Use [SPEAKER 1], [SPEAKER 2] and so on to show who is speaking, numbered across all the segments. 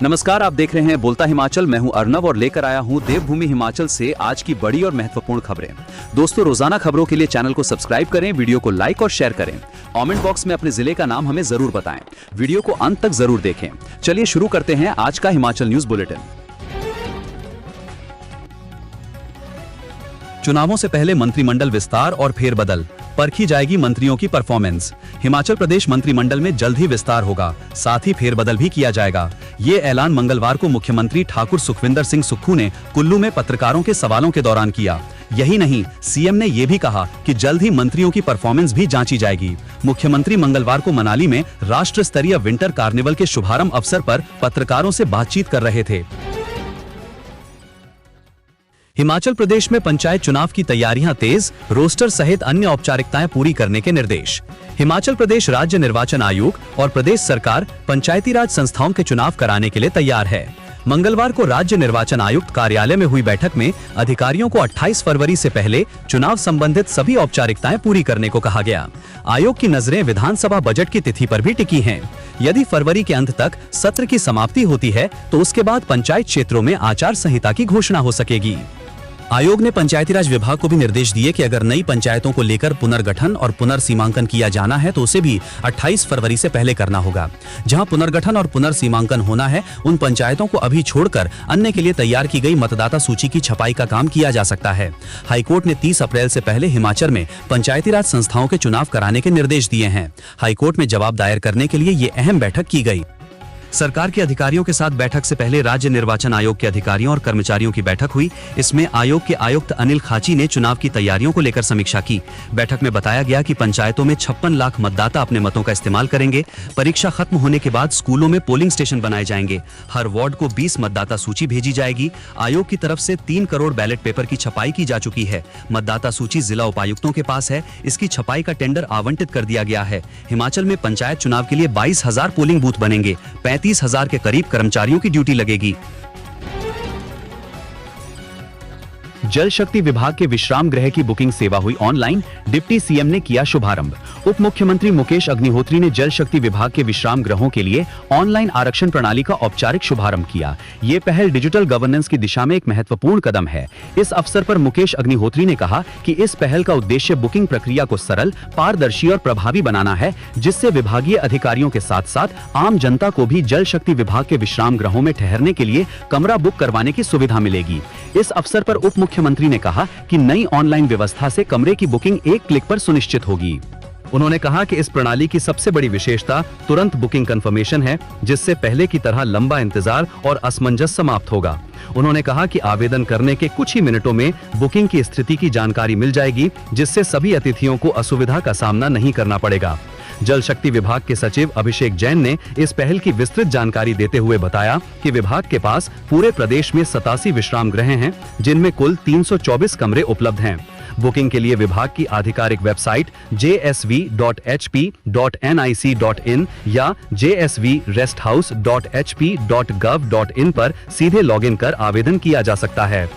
[SPEAKER 1] नमस्कार, आप देख रहे हैं बोलता हिमाचल। मैं हूं अर्नव और लेकर आया हूं देवभूमि हिमाचल से आज की बड़ी और महत्वपूर्ण खबरें। दोस्तों, रोजाना खबरों के लिए चैनल को सब्सक्राइब करें, वीडियो को लाइक और शेयर करें। कमेंट बॉक्स में अपने जिले का नाम हमें जरूर बताएं। वीडियो को अंत तक जरूर देखें। चलिए शुरू करते हैं आज का हिमाचल न्यूज बुलेटिन। चुनावों से पहले मंत्रिमंडल विस्तार और फेरबदल, परखी जाएगी मंत्रियों की परफॉर्मेंस। हिमाचल प्रदेश मंत्रिमंडल में जल्द ही विस्तार होगा, साथ ही फेरबदल भी किया जाएगा। ये ऐलान मंगलवार को मुख्यमंत्री ठाकुर सुखविंदर सिंह सुक्खू ने कुल्लू में पत्रकारों के सवालों के दौरान किया। यही नहीं, सीएम ने ये भी कहा कि जल्द ही मंत्रियों की परफॉर्मेंस भी जांची जाएगी। मुख्यमंत्री मंगलवार को मनाली में राष्ट्र स्तरीय विंटर कार्निवल के शुभारंभ अवसर पर पत्रकारों से बातचीत कर रहे थे। हिमाचल प्रदेश में पंचायत चुनाव की तैयारियां तेज, रोस्टर सहित अन्य औपचारिकताएं पूरी करने के निर्देश। हिमाचल प्रदेश राज्य निर्वाचन आयोग और प्रदेश सरकार पंचायती राज संस्थाओं के चुनाव कराने के लिए तैयार है। मंगलवार को राज्य निर्वाचन आयुक्त कार्यालय में हुई बैठक में अधिकारियों को 28 फरवरी से पहले चुनाव संबंधित सभी औपचारिकताएं पूरी करने को कहा गया। आयोग की नजरें विधानसभा बजट की तिथि पर भी टिकी हैं। यदि फरवरी के अंत तक सत्र की समाप्ति होती है तो उसके बाद पंचायत क्षेत्रों में आचार संहिता की घोषणा हो सकेगी। आयोग ने पंचायती राज विभाग को भी निर्देश दिए कि अगर नई पंचायतों को लेकर पुनर्गठन और पुनर्सीमांकन किया जाना है तो उसे भी 28 फरवरी से पहले करना होगा। जहां पुनर्गठन और पुनर्सीमांकन होना है, उन पंचायतों को अभी छोड़कर अन्य के लिए तैयार की गई मतदाता सूची की छपाई का काम किया जा सकता है। हाईकोर्ट ने 30 अप्रैल से पहले हिमाचल में पंचायती राज संस्थाओं के चुनाव कराने के निर्देश दिए हैं। हाईकोर्ट में जवाब दायर करने के लिए ये अहम बैठक की गई। सरकार के अधिकारियों के साथ बैठक से पहले राज्य निर्वाचन आयोग के अधिकारियों और कर्मचारियों की बैठक हुई। इसमें आयोग के आयुक्त अनिल खाची ने चुनाव की तैयारियों को लेकर समीक्षा की। बैठक में बताया गया कि पंचायतों में 56 लाख मतदाता अपने मतों का इस्तेमाल करेंगे। परीक्षा खत्म होने के बाद स्कूलों में पोलिंग स्टेशन बनाए जाएंगे। हर वार्ड को 20 मतदाता सूची भेजी जाएगी। आयोग की तरफ से 3 करोड़ बैलेट पेपर की छपाई की जा चुकी है। मतदाता सूची जिला उपायुक्तों के पास है। इसकी छपाई का टेंडर आवंटित कर दिया गया है। हिमाचल में पंचायत चुनाव के लिए 22,000 पोलिंग बूथ बनेंगे। 35,000 के करीब कर्मचारियों की ड्यूटी लगेगी। जल शक्ति विभाग के विश्राम गृह की बुकिंग सेवा हुई ऑनलाइन, डिप्टी सीएम ने किया शुभारंभ। उप मुख्यमंत्री मुकेश अग्निहोत्री ने जल शक्ति विभाग के विश्राम गृहों के लिए ऑनलाइन आरक्षण प्रणाली का औपचारिक शुभारंभ किया। ये पहल डिजिटल गवर्नेंस की दिशा में एक महत्वपूर्ण कदम है। इस अवसर पर मुकेश अग्निहोत्री ने कहा कि इस पहल का उद्देश्य बुकिंग प्रक्रिया को सरल, पारदर्शी और प्रभावी बनाना है, जिससे विभागीय अधिकारियों के साथ साथ आम जनता को भी जल शक्ति विभाग के विश्राम गृहों में ठहरने के लिए कमरा बुक करवाने की सुविधा मिलेगी। इस अवसर पर उप मुख्यमंत्री ने कहा कि नई ऑनलाइन व्यवस्था से कमरे की बुकिंग एक क्लिक पर सुनिश्चित होगी। उन्होंने कहा कि इस प्रणाली की सबसे बड़ी विशेषता तुरंत बुकिंग कंफर्मेशन है, जिससे पहले की तरह लंबा इंतजार और असमंजस समाप्त होगा। उन्होंने कहा कि आवेदन करने के कुछ ही मिनटों में बुकिंग की स्थिति की जानकारी मिल जाएगी, जिससे सभी अतिथियों को असुविधा का सामना नहीं करना पड़ेगा। जल शक्ति विभाग के सचिव अभिषेक जैन ने इस पहल की विस्तृत जानकारी देते हुए बताया कि विभाग के पास पूरे प्रदेश में 87 विश्राम गृह हैं, जिनमें कुल 324 कमरे उपलब्ध हैं। बुकिंग के लिए विभाग की आधिकारिक वेबसाइट jsv.hp.nic.in या jsvresthouse.hp.gov.in पर सीधे लॉगिन कर आवेदन किया जा सकता है।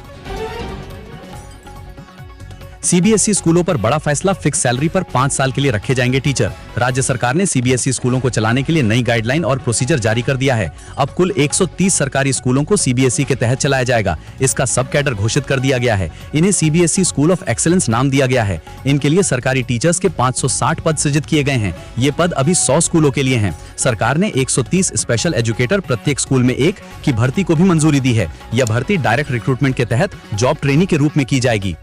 [SPEAKER 1] सीबीएसई स्कूलों पर बड़ा फैसला, फिक्स सैलरी पर 5 साल के लिए रखे जाएंगे टीचर। राज्य सरकार ने सीबीएसई स्कूलों को चलाने के लिए नई गाइडलाइन और प्रोसीजर जारी कर दिया है। अब कुल 130 सरकारी स्कूलों को सीबीएसई के तहत चलाया जाएगा। इसका सब कैडर घोषित कर दिया गया है। इन्हें सीबीएसई स्कूल ऑफ एक्सीलेंस नाम दिया गया है। इनके लिए सरकारी टीचर्स के 560 पद सृजित किए गए हैं। ये पद अभी 100 स्कूलों के लिए हैं। सरकार ने 130 स्पेशल एजुकेटर प्रत्येक स्कूल में एक की भर्ती को भी मंजूरी दी है। यह भर्ती डायरेक्ट रिक्रूटमेंट के तहत जॉब ट्रेनी के रूप में की जाएगी।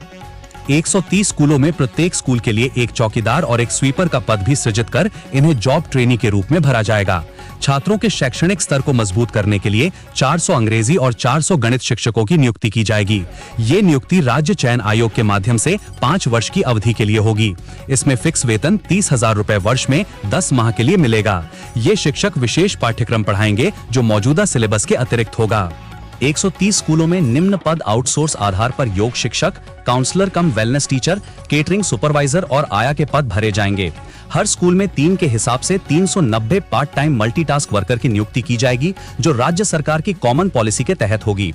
[SPEAKER 1] 130 स्कूलों में प्रत्येक स्कूल के लिए एक चौकीदार और एक स्वीपर का पद भी सृजित कर इन्हें जॉब ट्रेनी के रूप में भरा जाएगा। छात्रों के शैक्षणिक स्तर को मजबूत करने के लिए 400 अंग्रेजी और 400 गणित शिक्षकों की नियुक्ति की जाएगी। ये नियुक्ति राज्य चयन आयोग के माध्यम से 5 वर्ष की अवधि के लिए होगी। इसमें फिक्स वेतन 30,000 रुपए वर्ष में 10 माह के लिए मिलेगा। ये शिक्षक विशेष पाठ्यक्रम पढ़ाएंगे जो मौजूदा सिलेबस के अतिरिक्त होगा। 130 स्कूलों में निम्न पद आउटसोर्स आधार पर योग शिक्षक, काउंसलर कम वेलनेस टीचर, केटरिंग सुपरवाइजर और आया के पद भरे जाएंगे। हर स्कूल में 3 के हिसाब से 390 पार्ट टाइम मल्टीटास्क वर्कर की नियुक्ति की जाएगी, जो राज्य सरकार की कॉमन पॉलिसी के तहत होगी।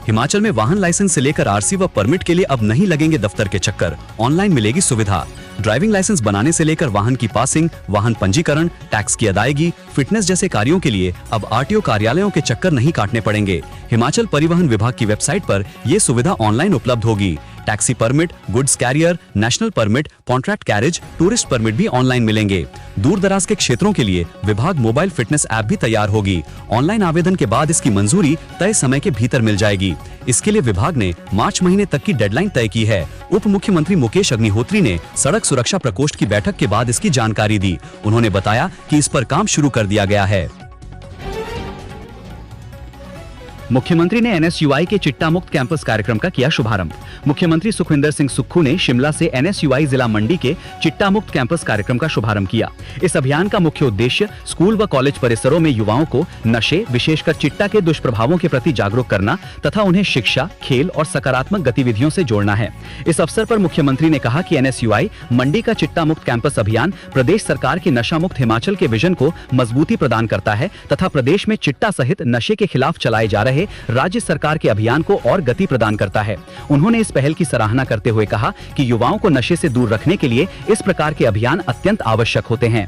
[SPEAKER 1] हिमाचल में वाहन लाइसेंस से लेकर आरसी व परमिट के लिए अब नहीं लगेंगे दफ्तर के चक्कर, ऑनलाइन मिलेगी सुविधा। ड्राइविंग लाइसेंस बनाने से लेकर वाहन की पासिंग, वाहन पंजीकरण, टैक्स की अदायगी, फिटनेस जैसे कार्यों के लिए अब आरटीओ कार्यालयों के चक्कर नहीं काटने पड़ेंगे। हिमाचल परिवहन विभाग की वेबसाइट पर ये सुविधा ऑनलाइन उपलब्ध होगी। Taxi permit, goods carrier, national permit, contract carriage, tourist permit भी ऑनलाइन मिलेंगे। दूर दराज के क्षेत्रों के लिए विभाग मोबाइल फिटनेस ऐप भी तैयार होगी। ऑनलाइन आवेदन के बाद इसकी मंजूरी तय समय के भीतर मिल जाएगी। इसके लिए विभाग ने मार्च महीने तक की डेडलाइन तय की है। उप मुख्यमंत्री मुकेश अग्निहोत्री ने सड़क सुरक्षा प्रकोष्ठ की बैठक के बाद इसकी जानकारी दी। उन्होंने बताया कि इस पर काम शुरू कर दिया गया है। मुख्यमंत्री ने एनएसयूआई के चिट्टा मुक्त कैंपस कार्यक्रम का किया शुभारंभ। मुख्यमंत्री सुखविंदर सिंह सुक्खू ने शिमला से एनएसयूआई जिला मंडी के चिट्टा मुक्त कैंपस कार्यक्रम का शुभारंभ किया। इस अभियान का मुख्य उद्देश्य स्कूल व कॉलेज परिसरों में युवाओं को नशे, विशेषकर चिट्टा के दुष्प्रभावों के प्रति जागरूक करना तथा उन्हें शिक्षा, खेल और सकारात्मक गतिविधियों से जोड़ना है। इस अवसर पर मुख्यमंत्री ने कहा कि एनएसयूआई मंडी का चिट्टा मुक्त कैंपस अभियान प्रदेश सरकार की नशा मुक्त हिमाचल के विजन को मजबूती प्रदान करता है तथा प्रदेश में चिट्टा सहित नशे के खिलाफ चलाए जा रहे राज्य सरकार के अभियान को और गति प्रदान करता है। उन्होंने इस पहल की सराहना करते हुए कहा कि युवाओं को नशे से दूर रखने के लिए इस प्रकार के अभियान अत्यंत आवश्यक होते हैं।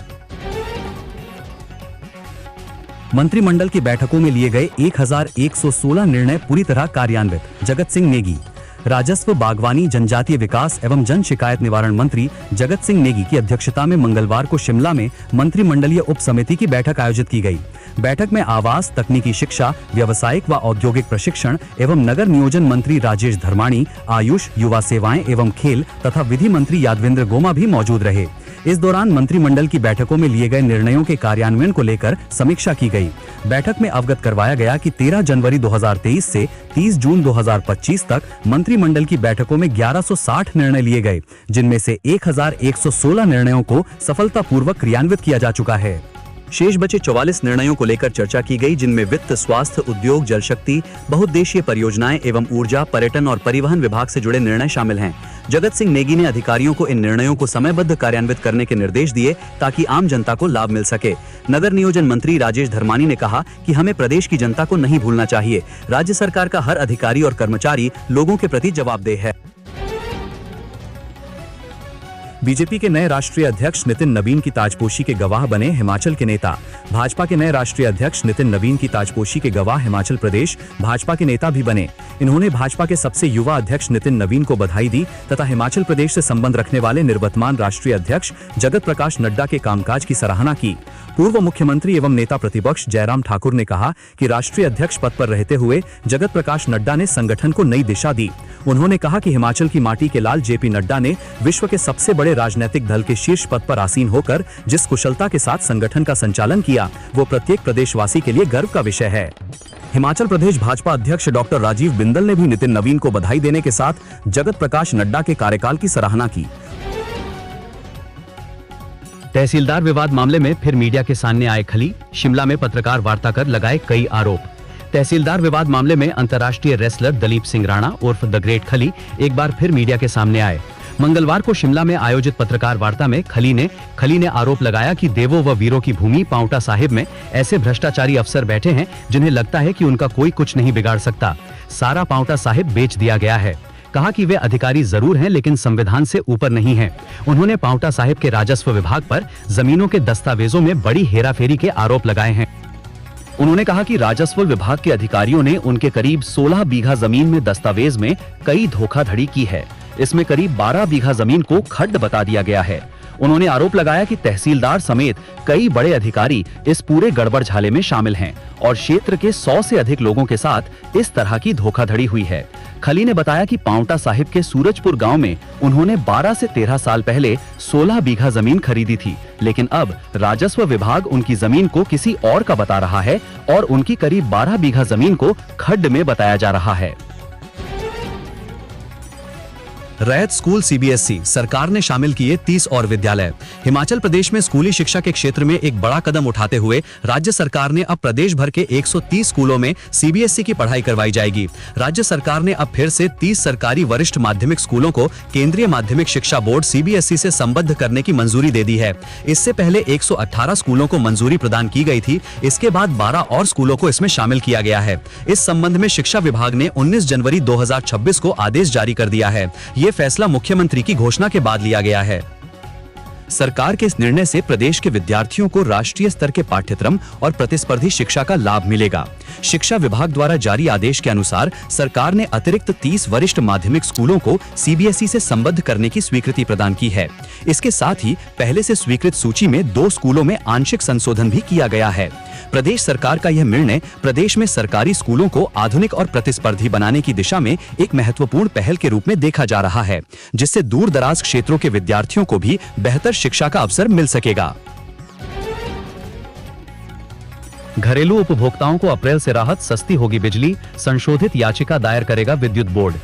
[SPEAKER 1] मंत्रिमंडल की बैठकों में लिए गए 1116 निर्णय पूरी तरह कार्यान्वित। जगत सिंह नेगी। राजस्व, बागवानी, जनजातीय विकास एवं जन शिकायत निवारण मंत्री जगत सिंह नेगी की अध्यक्षता में मंगलवार को शिमला में मंत्रिमंडलीय उप समिति की बैठक आयोजित की गई। बैठक में आवास, तकनीकी शिक्षा, व्यावसायिक व औद्योगिक प्रशिक्षण एवं नगर नियोजन मंत्री राजेश धर्माणी, आयुष, युवा सेवाएं एवं खेल तथा विधि मंत्री यादवेंद्र गोमा भी मौजूद रहे। इस दौरान मंत्रिमंडल की बैठकों में लिए गए निर्णयों के कार्यान्वयन को लेकर समीक्षा की गई। बैठक में अवगत करवाया गया कि 13 जनवरी 2023 से 30 जून 2025 तक मंत्रिमंडल की बैठकों में 1160 निर्णय लिए गए, जिनमें से 1116 निर्णयों को सफलतापूर्वक क्रियान्वित किया जा चुका है। शेष बचे 44 निर्णयों को लेकर चर्चा की गई, जिनमें वित्त, स्वास्थ्य, उद्योग, जल शक्ति, बहुउद्देशीय परियोजनाएं एवं ऊर्जा, पर्यटन और परिवहन विभाग से जुड़े निर्णय शामिल हैं। जगत सिंह नेगी ने अधिकारियों को इन निर्णयों को समयबद्ध कार्यान्वित करने के निर्देश दिए ताकि आम जनता को लाभ मिल सके। नगर नियोजन मंत्री राजेश धर्मानी ने कहा कि हमें प्रदेश की जनता को नहीं भूलना चाहिए। राज्य सरकार का हर अधिकारी और कर्मचारी लोगों के प्रति जवाबदेह है। बीजेपी के नए राष्ट्रीय अध्यक्ष नितिन नवीन की ताजपोशी के गवाह बने हिमाचल के नेता। भाजपा के नए राष्ट्रीय अध्यक्ष नितिन नवीन की ताजपोशी के गवाह हिमाचल प्रदेश भाजपा के नेता भी बने। इन्होंने भाजपा के सबसे युवा अध्यक्ष नितिन नवीन को बधाई दी तथा हिमाचल प्रदेश से संबंध रखने वाले निवर्तमान राष्ट्रीय अध्यक्ष जगत प्रकाश नड्डा के कामकाज की सराहना की। पूर्व मुख्यमंत्री एवं नेता प्रतिपक्ष जयराम ठाकुर ने कहा कि राष्ट्रीय अध्यक्ष पद पर रहते हुए जगत प्रकाश नड्डा ने संगठन को नई दिशा दी। उन्होंने कहा कि हिमाचल की माटी के लाल जेपी नड्डा ने विश्व के सबसे बड़े राजनीतिक दल के शीर्ष पद पर आसीन होकर जिस कुशलता के साथ संगठन का संचालन किया, वो प्रत्येक प्रदेशवासी के लिए गर्व का विषय है। हिमाचल प्रदेश भाजपा अध्यक्ष डॉक्टर राजीव बिंदल ने भी नितिन नवीन को बधाई देने के साथ जगत प्रकाश नड्डा के कार्यकाल की सराहना की। तहसीलदार विवाद मामले में फिर मीडिया के सामने आए खली। शिमला में पत्रकार वार्ता कर लगाए कई आरोप। तहसीलदार विवाद मामले में अंतर्राष्ट्रीय रेसलर दलीप सिंह राणा उर्फ द ग्रेट खली एक बार फिर मीडिया के सामने आए। मंगलवार को शिमला में आयोजित पत्रकार वार्ता में खली ने आरोप लगाया कि देवों व वीरों की भूमि पांवटा साहिब में ऐसे भ्रष्टाचारी अफसर बैठे हैं जिन्हें लगता है कि उनका कोई कुछ नहीं बिगाड़ सकता। सारा पांवटा साहिब बेच दिया गया है। कहा कि वे अधिकारी जरूर हैं लेकिन संविधान से ऊपर नहीं हैं। उन्होंने पांवटा साहिब के राजस्व विभाग पर जमीनों के दस्तावेजों में बड़ी हेराफेरी के आरोप लगाए हैं। उन्होंने कहा कि राजस्व विभाग के अधिकारियों ने उनके करीब 16 बीघा जमीन में दस्तावेज में कई धोखाधड़ी की है। इसमें करीब 12 बीघा जमीन को खड्ड बता दिया गया है। उन्होंने आरोप लगाया कि तहसीलदार समेत कई बड़े अधिकारी इस पूरे गड़बड़ झाले में शामिल हैं और क्षेत्र के 100 से अधिक लोगों के साथ इस तरह की धोखाधड़ी हुई है। खली ने बताया कि पांवटा साहिब के सूरजपुर गांव में उन्होंने 12 से 13 साल पहले 16 बीघा जमीन खरीदी थी, लेकिन अब राजस्व विभाग उनकी जमीन को किसी और का बता रहा है और उनकी करीब 12 बीघा जमीन को खड्ड में बताया जा रहा है। रैयत स्कूल सीबीएसई सरकार ने शामिल किए 30 और विद्यालय। हिमाचल प्रदेश में स्कूली शिक्षा के क्षेत्र में एक बड़ा कदम उठाते हुए राज्य सरकार ने अब प्रदेश भर के 130 स्कूलों में सीबीएसई की पढ़ाई करवाई जाएगी। राज्य सरकार ने अब फिर से 30 सरकारी वरिष्ठ माध्यमिक स्कूलों को केंद्रीय माध्यमिक शिक्षा बोर्ड सीबीएसई से संबद्ध करने की मंजूरी दे दी है। इससे पहले 118 स्कूलों को मंजूरी प्रदान की गई थी। इसके बाद 12 और स्कूलों को इसमें शामिल किया गया है। इस संबंध में शिक्षा विभाग ने 19 जनवरी 2026 को आदेश जारी कर दिया है। ये फैसला मुख्यमंत्री की घोषणा के बाद लिया गया है। सरकार के इस निर्णय से प्रदेश के विद्यार्थियों को राष्ट्रीय स्तर के पाठ्यक्रम और प्रतिस्पर्धी शिक्षा का लाभ मिलेगा। शिक्षा विभाग द्वारा जारी आदेश के अनुसार सरकार ने अतिरिक्त 30 वरिष्ठ माध्यमिक स्कूलों को सीबीएसई से संबद्ध करने की स्वीकृति प्रदान की है। इसके साथ ही पहले से स्वीकृत सूची में 2 स्कूलों में आंशिक संशोधन भी किया गया है। प्रदेश सरकार का यह निर्णय प्रदेश में सरकारी स्कूलों को आधुनिक और प्रतिस्पर्धी बनाने की दिशा में एक महत्वपूर्ण पहल के रूप में देखा जा रहा है, जिससे दूर दराज क्षेत्रों के विद्यार्थियों को भी बेहतर शिक्षा का अवसर मिल सकेगा। घरेलू उपभोक्ताओं को अप्रैल से राहत, सस्ती होगी बिजली, संशोधित याचिका दायर करेगा विद्युत बोर्ड।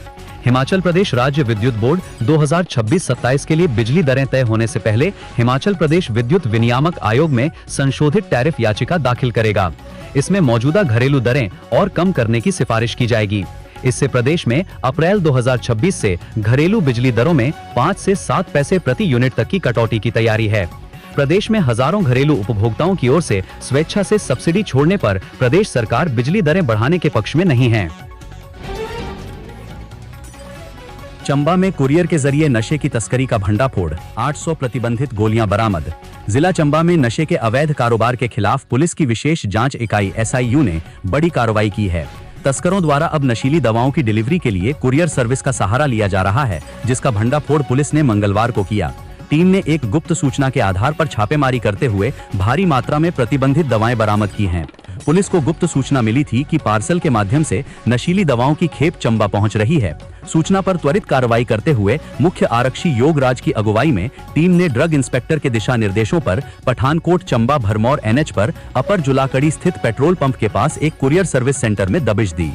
[SPEAKER 1] हिमाचल प्रदेश राज्य विद्युत बोर्ड 2026-27 के लिए बिजली दरें तय होने से पहले हिमाचल प्रदेश विद्युत विनियामक आयोग में संशोधित टैरिफ याचिका दाखिल करेगा। इसमें मौजूदा घरेलू दरें और कम करने की सिफारिश की जाएगी। इससे प्रदेश में अप्रैल 2026 से घरेलू बिजली दरों में 5 से 7 पैसे प्रति यूनिट तक की कटौती की तैयारी है। प्रदेश में हजारों घरेलू उपभोक्ताओं की ओर से स्वेच्छा से सब्सिडी छोड़ने पर प्रदेश सरकार बिजली दरें बढ़ाने के पक्ष में नहीं है। चंबा में कुरियर के जरिए नशे की तस्करी का भंडाफोड़, 800 प्रतिबंधित गोलियां बरामद। जिला चंबा में नशे के अवैध कारोबार के खिलाफ पुलिस की विशेष जांच इकाई SIU ने बड़ी कार्रवाई की है। तस्करों द्वारा अब नशीली दवाओं की डिलीवरी के लिए कुरियर सर्विस का सहारा लिया जा रहा है, जिसका भंडाफोड़ पुलिस ने मंगलवार को किया। टीम ने एक गुप्त सूचना के आधार पर छापेमारी करते हुए भारी मात्रा में प्रतिबंधित दवाएं बरामद की हैं। पुलिस को गुप्त सूचना मिली थी कि पार्सल के माध्यम से नशीली दवाओं की खेप चंबा पहुंच रही है। सूचना पर त्वरित कार्रवाई करते हुए मुख्य आरक्षी योगराज की अगुवाई में टीम ने ड्रग इंस्पेक्टर के दिशा निर्देशों पर पठानकोट चंबा भरमौर NH पर अपर जुलाकड़ी स्थित पेट्रोल पंप के पास एक कुरियर सर्विस सेंटर में दबिश दी।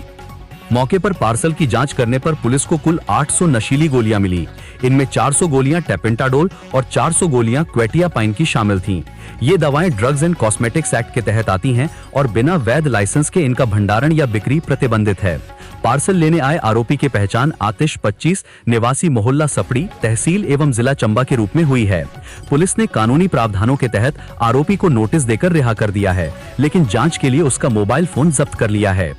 [SPEAKER 1] मौके पर पार्सल की जांच करने पर पुलिस को कुल 800 नशीली गोलियां मिली। इनमें 400 गोलियां टेपेंटाडोल और 400 गोलियां क्वेटियापाइन की शामिल थीं। ये दवाएं ड्रग्स एंड कॉस्मेटिक्स एक्ट के तहत आती हैं और बिना वैध लाइसेंस के इनका भंडारण या बिक्री प्रतिबंधित है। पार्सल लेने आए आरोपी की पहचान आतिश 25 निवासी मोहल्ला सपड़ी तहसील एवं जिला चंबा के रूप में हुई है। पुलिस ने कानूनी प्रावधानों के तहत आरोपी को नोटिस देकर रिहा कर दिया है, लेकिन जांच के लिए उसका मोबाइल फोन जब्त कर लिया है।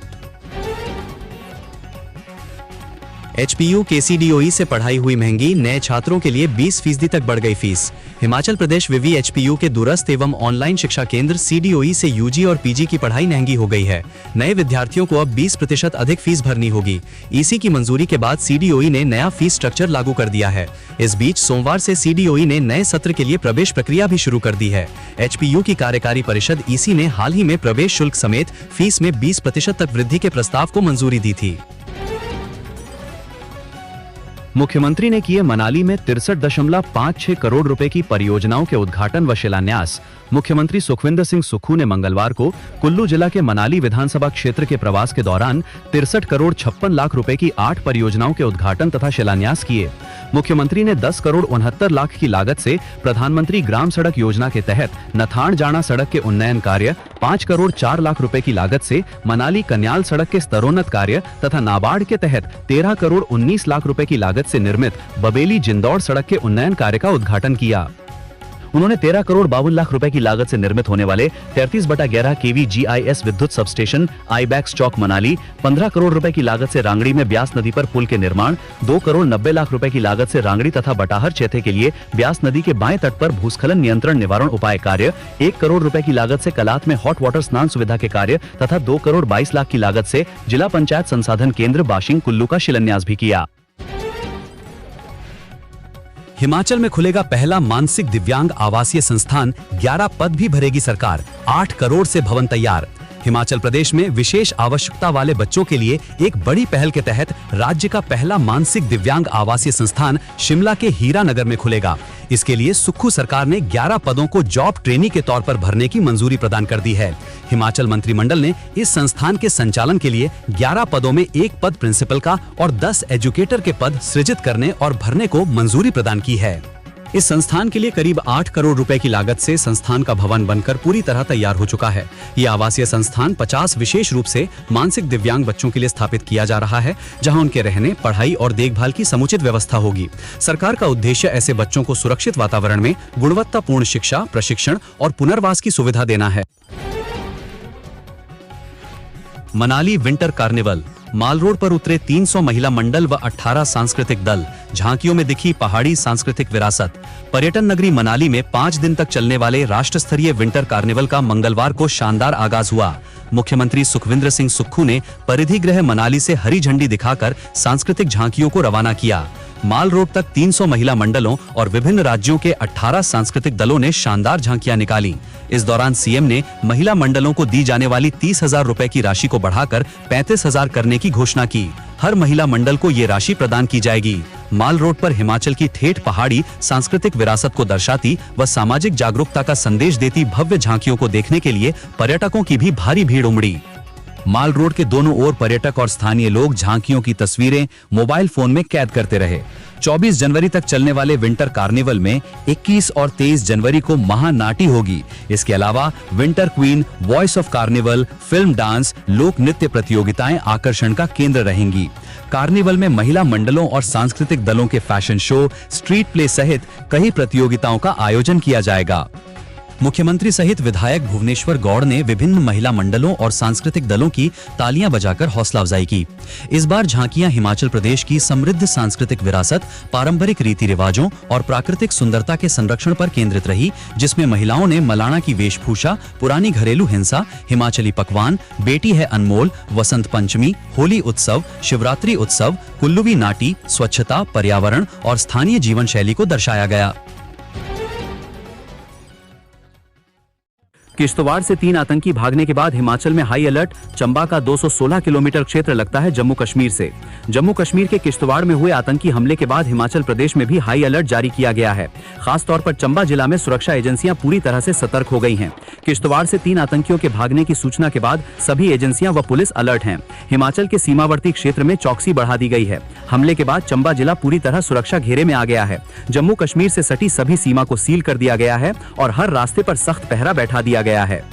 [SPEAKER 1] HPU KCDOE से पढ़ाई हुई महंगी, नए छात्रों के लिए 20% तक बढ़ गई फीस। हिमाचल प्रदेश विवि HPU के दूरस्थ एवं ऑनलाइन शिक्षा केंद्र CDOE से UG और PG की पढ़ाई महंगी हो गई है। नए विद्यार्थियों को अब 20% अधिक फीस भरनी होगी। EC की मंजूरी के बाद CDOE ने नया फीस स्ट्रक्चर लागू कर दिया है। इस बीच सोमवार से CDOE ने नए सत्र के लिए प्रवेश प्रक्रिया भी शुरू कर दी है। HPU की कार्यकारी परिषद EC ने हाल ही में प्रवेश शुल्क समेत फीस में 20% तक वृद्धि के प्रस्ताव को मंजूरी दी थी। मुख्यमंत्री ने किए मनाली में 63.56 करोड़ रुपए की परियोजनाओं के उद्घाटन व शिलान्यास। मुख्यमंत्री सुखविंदर सिंह सुक्खू ने मंगलवार को कुल्लू जिला के मनाली विधानसभा क्षेत्र के प्रवास के दौरान 63 करोड़ 56 लाख रुपए की 8 परियोजनाओं के उद्घाटन तथा शिलान्यास किए। मुख्यमंत्री ने 10 करोड़ 69 लाख की लागत से प्रधानमंत्री ग्राम सड़क योजना के तहत नथाण जाना सड़क के उन्नयन कार्य, 5 करोड़ 4 लाख रुपए की लागत से मनाली कन्याल सड़क के स्तरोन्नत कार्य तथा नाबार्ड के तहत 13 करोड़ 19 लाख रुपए की लागत से निर्मित बबेली जिंदौड़ सड़क के उन्नयन कार्य का उद्घाटन किया। उन्होंने 13 करोड़ 52 लाख रुपए की लागत से निर्मित होने वाले 33/11 kV GIS विद्युत सबस्टेशन आईबैक्स चौक मनाली, 15 करोड़ रुपए की लागत से रांगड़ी में ब्यास नदी पर पुल के निर्माण, 2 करोड़ 90 लाख रुपए की लागत से रांगड़ी तथा बटाहर चैथे के लिए ब्यास नदी के बाएं तट पर भूस्खलन नियंत्रण निवारण उपाय कार्य, 1 करोड़ रुपए की लागत से कलात में हॉट वाटर स्नान सुविधा के कार्य तथा 2 करोड़ 22 लाख की लागत से जिला पंचायत संसाधन केंद्र बाशिंग कुल्लू का शिलान्यास भी किया। हिमाचल में खुलेगा पहला मानसिक दिव्यांग आवासीय संस्थान, 11 पद भी भरेगी सरकार, 8 करोड़ से भवन तैयार। हिमाचल प्रदेश में विशेष आवश्यकता वाले बच्चों के लिए एक बड़ी पहल के तहत राज्य का पहला मानसिक दिव्यांग आवासीय संस्थान शिमला के हीरानगर में खुलेगा। इसके लिए सुक्खू सरकार ने 11 पदों को जॉब ट्रेनी के तौर पर भरने की मंजूरी प्रदान कर दी है। हिमाचल मंत्रिमंडल ने इस संस्थान के संचालन के लिए 11 पदों में 1 पद प्रिंसिपल का और 10 एजुकेटर के पद सृजित करने और भरने को मंजूरी प्रदान की है। इस संस्थान के लिए करीब 8 करोड़ रुपए की लागत से संस्थान का भवन बनकर पूरी तरह तैयार हो चुका है। ये आवासीय संस्थान 50 विशेष रूप से मानसिक दिव्यांग बच्चों के लिए स्थापित किया जा रहा है, जहां उनके रहने, पढ़ाई और देखभाल की समुचित व्यवस्था होगी। सरकार का उद्देश्य ऐसे बच्चों को सुरक्षित वातावरण में गुणवत्तापूर्ण शिक्षा, प्रशिक्षण और पुनर्वास की सुविधा देना है। मनाली विंटर कार्निवल माल रोड पर उतरे 300 महिला मंडल व 18 सांस्कृतिक दल। झांकियों में दिखी पहाड़ी सांस्कृतिक विरासत। पर्यटन नगरी मनाली में 5 दिन तक चलने वाले राष्ट्र स्तरीय विंटर कार्निवल का मंगलवार को शानदार आगाज हुआ। मुख्यमंत्री सुखविंदर सिंह सुक्खू ने परिधि गृह मनाली से हरी झंडी दिखाकर सांस्कृतिक झांकियों को रवाना किया। माल रोड तक 300 महिला मंडलों और विभिन्न राज्यों के 18 सांस्कृतिक दलों ने शानदार झांकियां निकाली। इस दौरान सीएम ने महिला मंडलों को दी जाने वाली 30,000 रुपए की राशि को बढ़ाकर 35,000 करने की घोषणा की। हर महिला मंडल को ये राशि प्रदान की जाएगी। माल रोड पर हिमाचल की ठेठ पहाड़ी सांस्कृतिक विरासत को दर्शाती व सामाजिक जागरूकता का संदेश देती भव्य झांकियों को देखने के लिए पर्यटकों की भी भारी भीड़ उमड़ी। माल रोड के दोनों ओर पर्यटक और स्थानीय लोग झांकियों की तस्वीरें मोबाइल फोन में कैद करते रहे। 24 जनवरी तक चलने वाले विंटर कार्निवल में 21 और 23 जनवरी को महानाटी होगी। इसके अलावा winter queen, voice of carnival, film dance, लोक नृत्य प्रतियोगिताएं आकर्षण का केंद्र रहेंगी। कार्निवल में महिला मंडलों और सांस्कृतिक दलों के फैशन शो, स्ट्रीट प्ले सहित कई प्रतियोगिताओं का आयोजन किया जाएगा। मुख्यमंत्री सहित विधायक भुवनेश्वर गौड़ ने विभिन्न महिला मंडलों और सांस्कृतिक दलों की तालियां बजाकर हौसला अफजाई की। इस बार झांकियां हिमाचल प्रदेश की समृद्ध सांस्कृतिक विरासत, पारंपरिक रीति रिवाजों और प्राकृतिक सुंदरता के संरक्षण पर केंद्रित रही, जिसमें महिलाओं ने मलाना की वेशभूषा, पुरानी घरेलू हिंसा, हिमाचली पकवान, बेटी है अनमोल, वसंत पंचमी, होली उत्सव, शिवरात्रि उत्सव, कुल्लुवी नाटी, स्वच्छता, पर्यावरण और स्थानीय जीवन शैली को दर्शाया गया। किश्तवाड़ से 3 आतंकी भागने के बाद हिमाचल में हाई अलर्ट। चंबा का 216 किलोमीटर क्षेत्र लगता है जम्मू कश्मीर से। जम्मू कश्मीर के किश्तवाड़ में हुए आतंकी हमले के बाद हिमाचल प्रदेश में भी हाई अलर्ट जारी किया गया है। खास तौर पर चंबा जिला में सुरक्षा एजेंसियां पूरी तरह से सतर्क हो गई हैं। किश्तवाड़ से 3 आतंकियों के भागने की सूचना के बाद सभी एजेंसियां व पुलिस अलर्ट हैं। हिमाचल के सीमावर्ती क्षेत्र में चौकसी बढ़ा दी गई है। हमले के बाद चंबा जिला पूरी तरह सुरक्षा घेरे में आ गया है। जम्मू कश्मीर से सटी सभी सीमा को सील कर दिया गया है और हर रास्ते पर सख्त पहरा बैठा दिया गया है।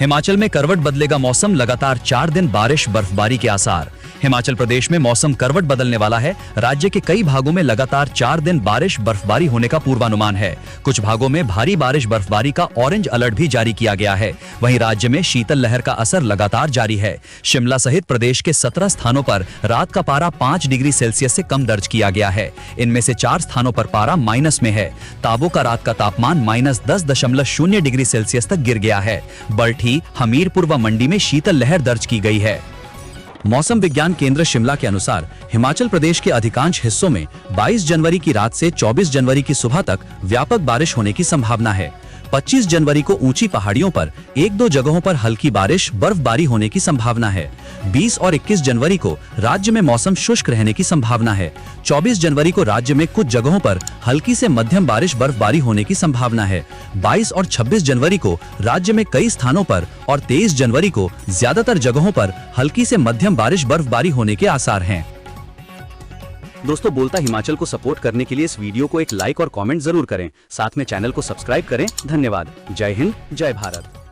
[SPEAKER 1] हिमाचल में करवट बदलेगा मौसम, लगातार 4 दिन बारिश बर्फबारी के आसार। हिमाचल प्रदेश में मौसम करवट बदलने वाला है। राज्य के कई भागों में लगातार 4 दिन बारिश बर्फबारी होने का पूर्वानुमान है। कुछ भागों में भारी बारिश बर्फबारी का ऑरेंज अलर्ट भी जारी किया गया है। वहीं राज्य में शीतल लहर का असर लगातार जारी है। शिमला सहित प्रदेश के 17 स्थानों पर रात का पारा 5 डिग्री सेल्सियस से कम दर्ज किया गया है। इनमें से 4 स्थानों पर पारा माइनस में है। ताबो का रात का तापमान -10.0 डिग्री सेल्सियस तक गिर गया है। बल्ठी, हमीरपुर व मंडी में शीतल लहर दर्ज की गई है। मौसम विज्ञान केंद्र शिमला के अनुसार हिमाचल प्रदेश के अधिकांश हिस्सों में 22 जनवरी की रात से 24 जनवरी की सुबह तक व्यापक बारिश होने की संभावना है। 25 जनवरी को ऊंची पहाड़ियों पर 1-2 जगहों पर हल्की बारिश बर्फबारी होने की संभावना है। 20 और 21 जनवरी को राज्य में मौसम शुष्क रहने की संभावना है। 24 जनवरी को राज्य में कुछ जगहों पर हल्की से मध्यम बारिश बर्फबारी होने की संभावना है। 22 और 26 जनवरी को राज्य में कई स्थानों पर और 23 जनवरी को ज्यादातर जगहों पर हल्की से मध्यम बारिश बर्फबारी होने के आसार हैं। दोस्तों, बोलता हिमाचल को सपोर्ट करने के लिए इस वीडियो को एक लाइक और कमेंट जरूर करें। साथ में चैनल को सब्सक्राइब करें। धन्यवाद। जय हिंद, जय भारत।